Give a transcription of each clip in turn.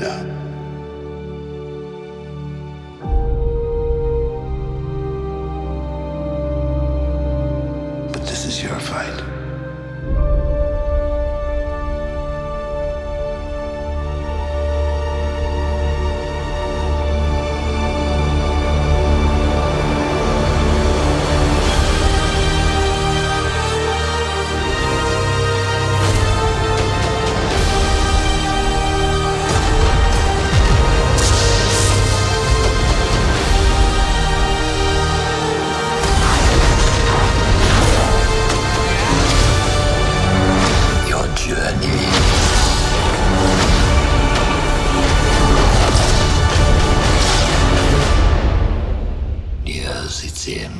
out. But this is your fight. Its end.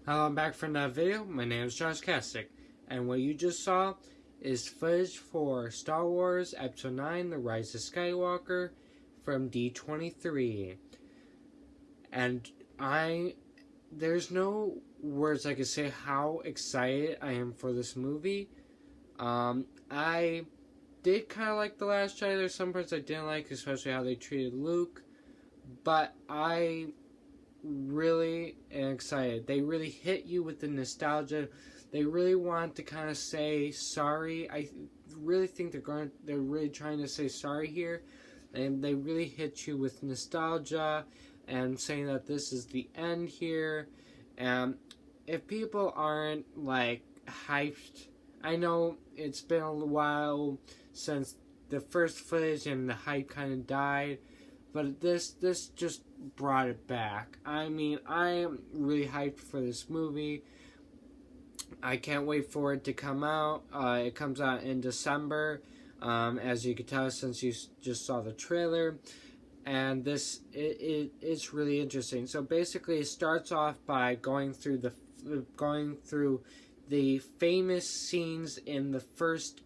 Hello, I'm back for another video. My name is Josh Kasich, and what you just saw is footage for Star Wars Episode 9, The Rise of Skywalker from D23. And there's no words I can say how excited I am for this movie. I did kind of like The Last Jedi. There's some parts I didn't like, especially how they treated Luke, but I really excited. They really hit you with the nostalgia. They really want to kind of say sorry. I really think they're really trying to say sorry here, and they really hit you with nostalgia and saying that this is the end here. And if people aren't like hyped, I know it's been a while since the first footage and the hype kind of died, but this just brought it back. I mean, I am really hyped for this movie. I can't wait for it to come out. It comes out in December, as you can tell since you just saw the trailer. And it's really interesting. So basically, it starts off by going through the famous scenes in the first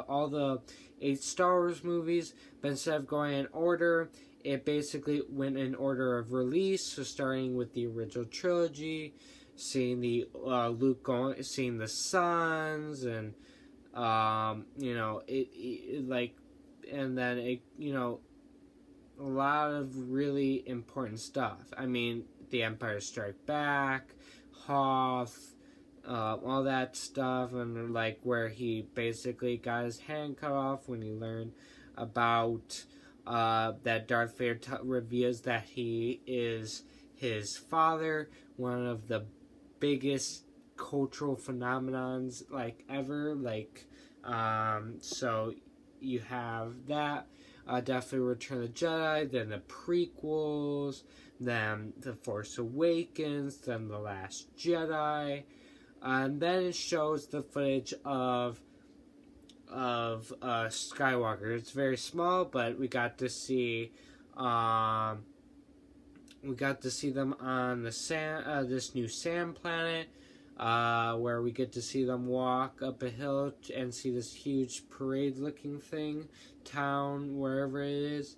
all the 8 Star Wars movies, but instead of going in order, it basically went in order of release. So starting with the original trilogy, seeing the Luke going, seeing the sons, and and then a lot of really important stuff. I mean, The Empire Strikes Back, Hoth, all that stuff, and like where he basically got his hand cut off when he learned about that Darth Vader reveals that he is his father, one of the biggest cultural phenomenons like ever. So you have that. Definitely Return of the Jedi, then the prequels, then The Force Awakens, then The Last Jedi. And then it shows the footage of Skywalker. It's very small, but we got to see them on the sand, this new sand planet, where we get to see them walk up a hill and see this huge parade-looking thing, town, wherever it is.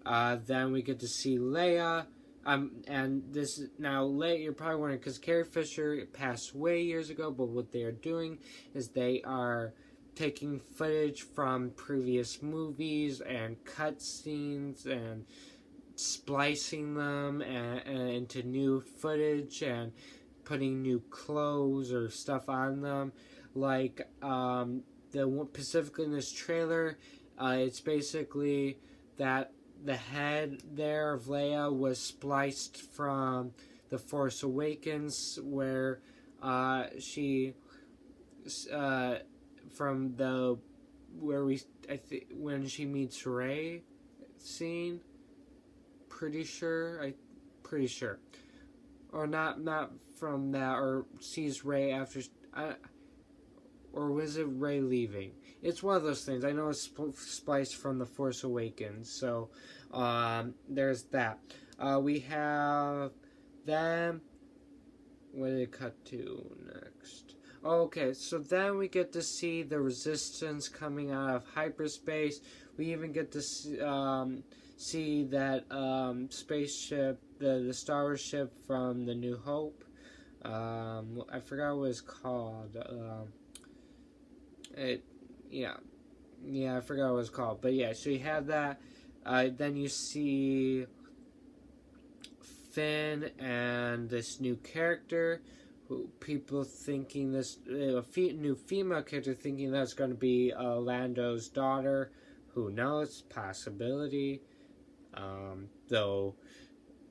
Then we get to see Leia. And this now, Leia, you're probably wondering, because Carrie Fisher passed away years ago, but what they are doing is they are taking footage from previous movies and cutscenes and splicing them into new footage and putting new clothes or stuff on them. Like, specifically in this trailer, it's basically that the head there of Leia was spliced from The Force Awakens, where when she meets Rey scene, pretty sure, or not from that, or sees Rey after, or was it Rey leaving? It's one of those things. I know it's spliced from The Force Awakens, so there's that. We have them. What did it cut to next? Okay, so then we get to see the Resistance coming out of hyperspace. We even get to see that spaceship, the Star Wars ship from The New Hope. I forgot what it's called. I forgot what it's called. But yeah, so you have that. Then you see Finn and this new character, who people thinking this new female character thinking that's going to be Lando's daughter. Who knows? Possibility. Though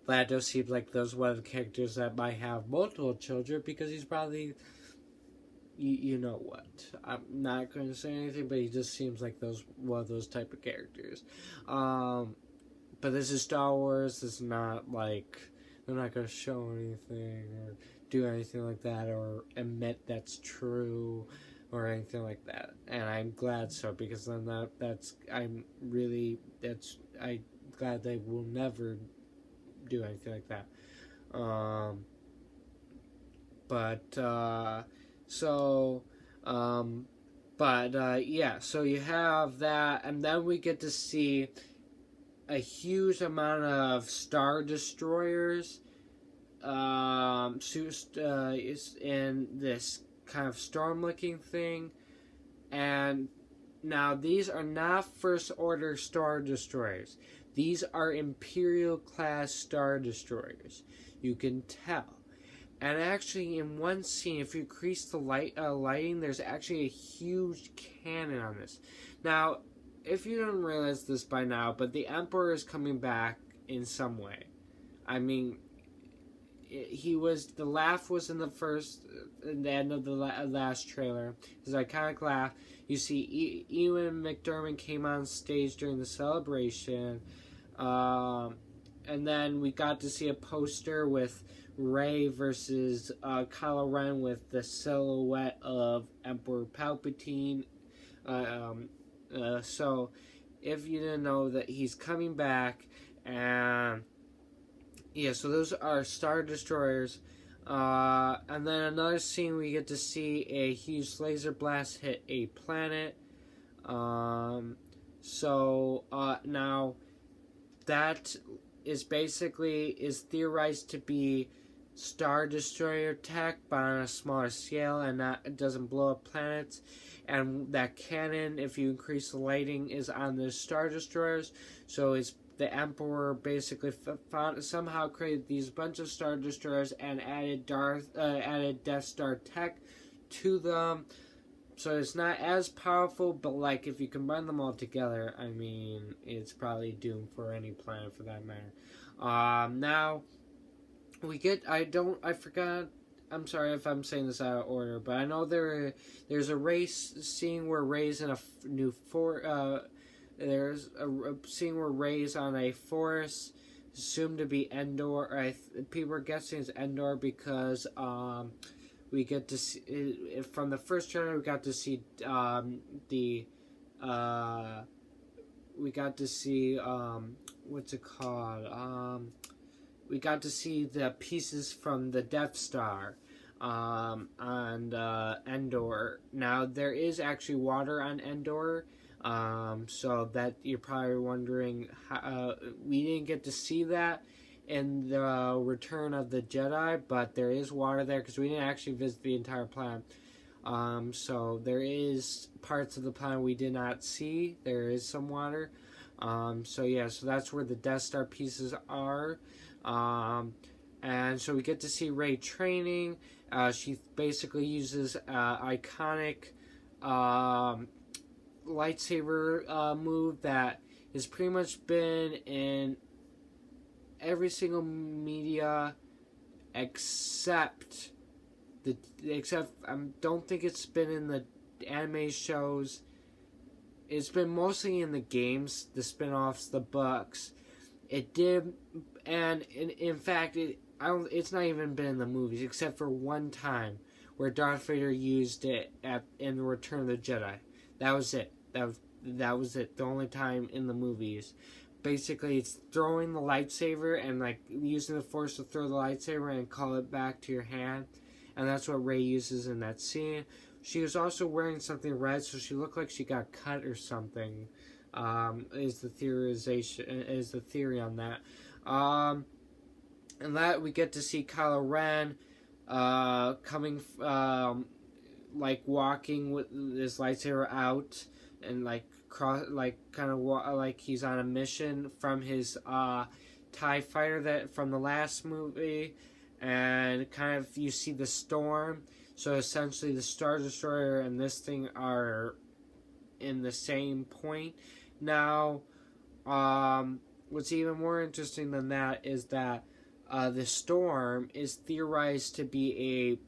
Lando seems like those one of the characters that might have multiple children because he's probably, you know what? I'm not going to say anything, but he just seems like one of those type of characters. But this is Star Wars. This is not like they're not going to show anything or do anything like that or admit that's true or anything like that. And I'm glad so, because then I'm glad they will never do anything like that. So you have that, and then we get to see a huge amount of Star Destroyers is in this kind of storm-looking thing. And now these are not First Order Star Destroyers. These are Imperial-class Star Destroyers. You can tell. And actually, in one scene, if you increase the lighting, there's actually a huge cannon on this. Now, if you don't realize this by now, but the Emperor is coming back in some way. I mean, the laugh was in the end of the last trailer. His iconic laugh. You see, Ewan McDermott came on stage during the celebration. And then we got to see a poster with Rey versus Kylo Ren with the silhouette of Emperor Palpatine. So, if you didn't know that he's coming back, and yeah, so those are Star Destroyers. And then another scene, we get to see a huge laser blast hit a planet. Now that is theorized to be Star Destroyer tech, but on a smaller scale, and it doesn't blow up planets. And that cannon, if you increase the lighting, is on the Star Destroyers. So it's the Emperor basically somehow created these bunch of Star Destroyers and added Death Star tech to them. So it's not as powerful, but like if you combine them all together, I mean, it's probably doomed for any planet for that matter. Now we get. I forgot. I'm sorry if I'm saying this out of order, but I know there's a race scene where Rey's in a new there's a scene where Rey's on a forest, assumed to be Endor. People are guessing it's Endor because we get to see from the first trailer. We got to see what's it called? We got to see the pieces from the Death Star on Endor. Now, there is actually water on Endor, so that you're probably wondering how we didn't get to see that in the Return of the Jedi, but there is water there because we didn't actually visit the entire planet. So there is parts of the planet we did not see. There is some water. So that's where the Death Star pieces are. And so we get to see Rey training. She basically uses iconic lightsaber move that has pretty much been in every single media except I don't think it's been in the anime shows. It's been mostly in the games, the spin-offs, the books. It did, and in fact, it's not even been in the movies except for one time where Darth Vader used it in Return of the Jedi. That was it. That was it. The only time in the movies. Basically, it's throwing the lightsaber and like using the Force to throw the lightsaber and call it back to your hand, and that's what Rey uses in that scene. She was also wearing something red, so she looked like she got cut or something. Is the theory on that? And that we get to see Kylo Ren coming, like walking with his lightsaber out and like like he's on a mission from his TIE fighter that from the last movie, and kind of you see the storm. So essentially, the Star Destroyer and this thing are in the same point. Now, what's even more interesting than that is that the storm is theorized to be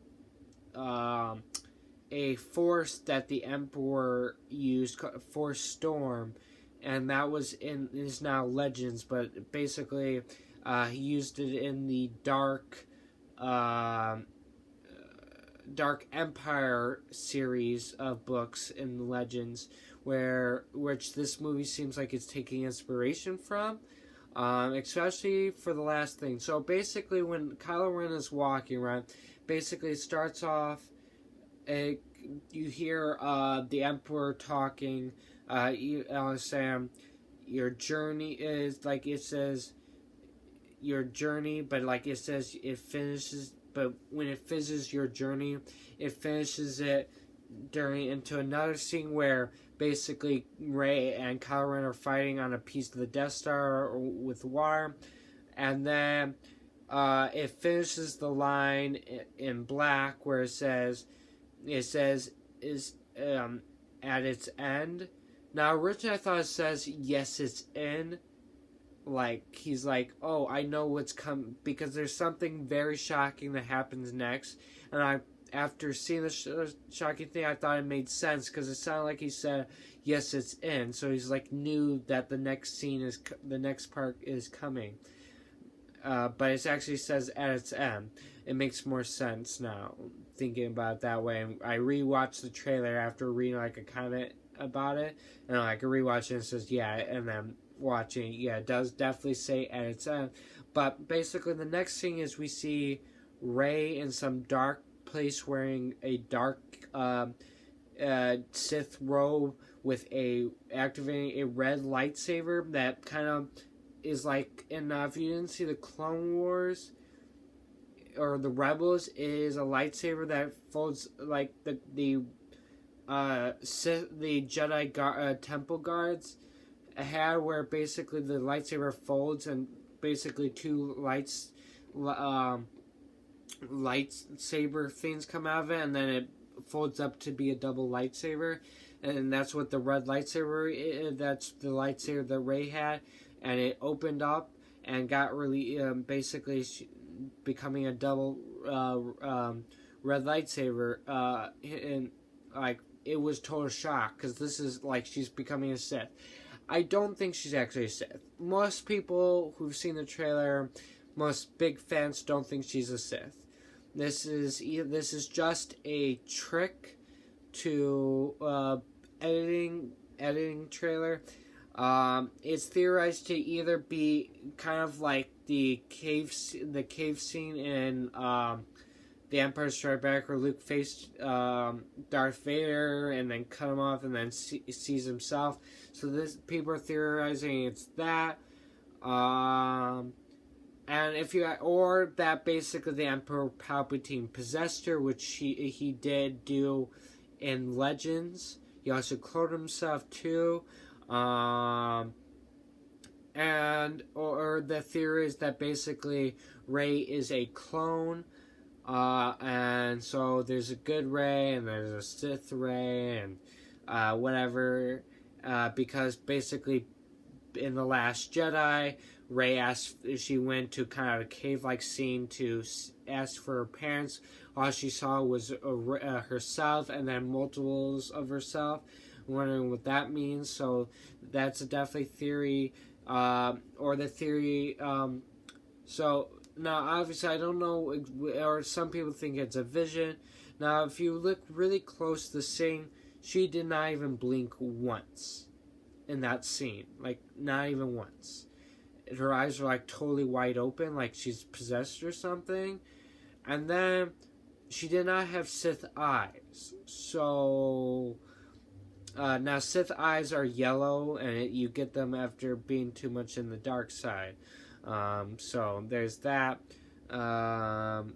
a force that the Emperor used, Force Storm, and that is now Legends. But basically, he used it in the Dark Empire series of books in Legends, which this movie seems like it's taking inspiration from, especially for the last thing. So basically, when Kylo Ren is walking around, basically it starts off, you hear the Emperor talking, saying, your journey is, like it says, your journey, but like it says, it finishes. But when it finishes your journey, it finishes it into another scene where basically Rey and Kylo Ren are fighting on a piece of the Death Star with water, and then it finishes the line in black where it says is at its end. Now originally I thought it says yes, it's in. Like, he's like, oh, I know what's coming, because there's something very shocking that happens next. And after seeing the shocking thing, I thought it made sense, because it sounded like he said, yes, it's in. So he's like, knew that the next part is coming. But it actually says at its end. It makes more sense now, thinking about it that way. And I rewatched the trailer after reading like a comment about it, and I could rewatch it and it says, yeah, and then watching, yeah, it does definitely say at its end. But basically the next thing is we see Rey in some dark place wearing a dark Sith robe with activating a red lightsaber that kind of is like, and if you didn't see the Clone Wars or the Rebels, is a lightsaber that folds like the Jedi Temple guards had, where basically the lightsaber folds and basically two lightsaber things come out of it, and then it folds up to be a double lightsaber, and that's what the red lightsaber is. That's the lightsaber that Rey had, and it opened up and got really basically becoming a double red lightsaber, and like it was total shock, because this is like she's becoming a Sith. I don't think she's actually a Sith. Most people who've seen the trailer, most big fans, don't think she's a Sith. This is just a trick to editing trailer. It's theorized to either be kind of like the cave scene in The Empire Strikes Back, where Luke faced Darth Vader and then cut him off and then sees himself. So people are theorizing it's that, and or that basically the Emperor Palpatine possessed her, which he did do in Legends. He also cloned himself too, and or the theory is that basically Rey is a clone. And so there's a good Rey and there's a Sith Rey and whatever, because basically in The Last Jedi, Rey she went to kind of a cave-like scene to ask for her parents. All she saw was herself and then multiples of herself. I'm wondering what that means. So that's a definitely theory, or the theory. So now, obviously, I don't know, or some people think it's a vision. Now, if you look really close to the scene, she did not even blink once in that scene. Like, not even once. Her eyes are like totally wide open, like she's possessed or something. And then she did not have Sith eyes. So now Sith eyes are yellow, and you get them after being too much in the dark side. So there's that. And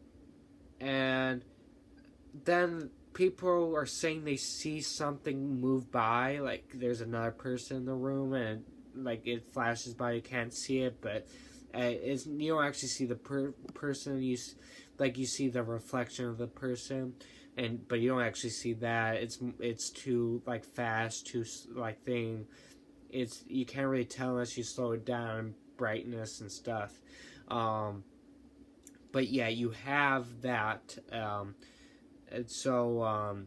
then people are saying they see something move by, like there's another person in the room, and like it flashes by, you can't see it, but you don't actually see the person. You see the reflection of the person, but you don't actually see that. It's too like fast, too like thing. You can't really tell unless you slow it down, brightness and stuff. But yeah, you have that. And so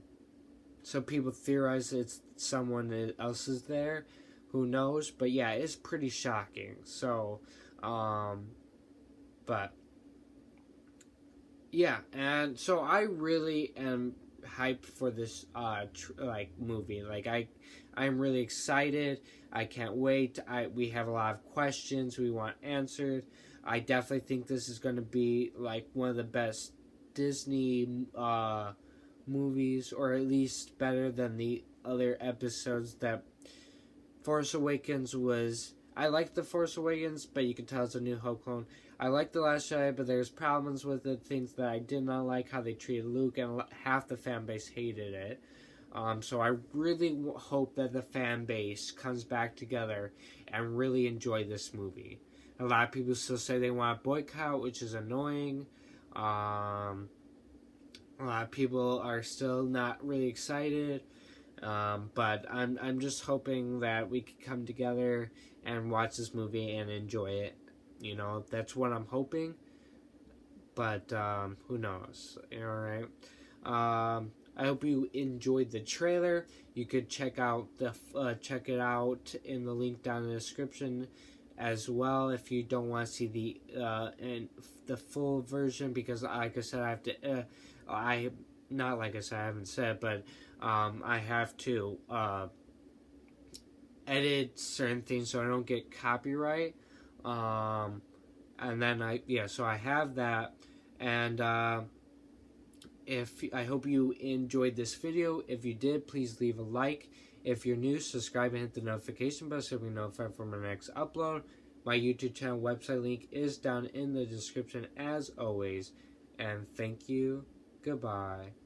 people theorize it's someone else is there. Who knows? But yeah, it's pretty shocking. So, but yeah, and so I really am hyped for this movie. Like I'm really excited. I can't wait. We have a lot of questions we want answered. I definitely think this is going to be like one of the best Disney movies, or at least better than the other episodes that Force Awakens was. I like The Force Awakens, but you can tell it's a New Hope clone. I like The Last Jedi, but there's problems with it, things that I did not like, how they treated Luke, and half the fan base hated it. So I really hope that the fan base comes back together and really enjoy this movie. A lot of people still say they want to boycott, which is annoying. A lot of people are still not really excited. But I'm just hoping that we can come together and watch this movie and enjoy it. You know, that's what I'm hoping. But who knows? Alright. I hope you enjoyed the trailer. You could check it out in the link down in the description as well if you don't want to see the full version, because like I said, I haven't said, but I have to edit certain things so I don't get copyright. And then so I have that, and I hope you enjoyed this video. If you did, please leave a like. If you're new, subscribe and hit the notification bell so you'll be notified for my next upload. My YouTube channel website link is down in the description as always. And thank you. Goodbye.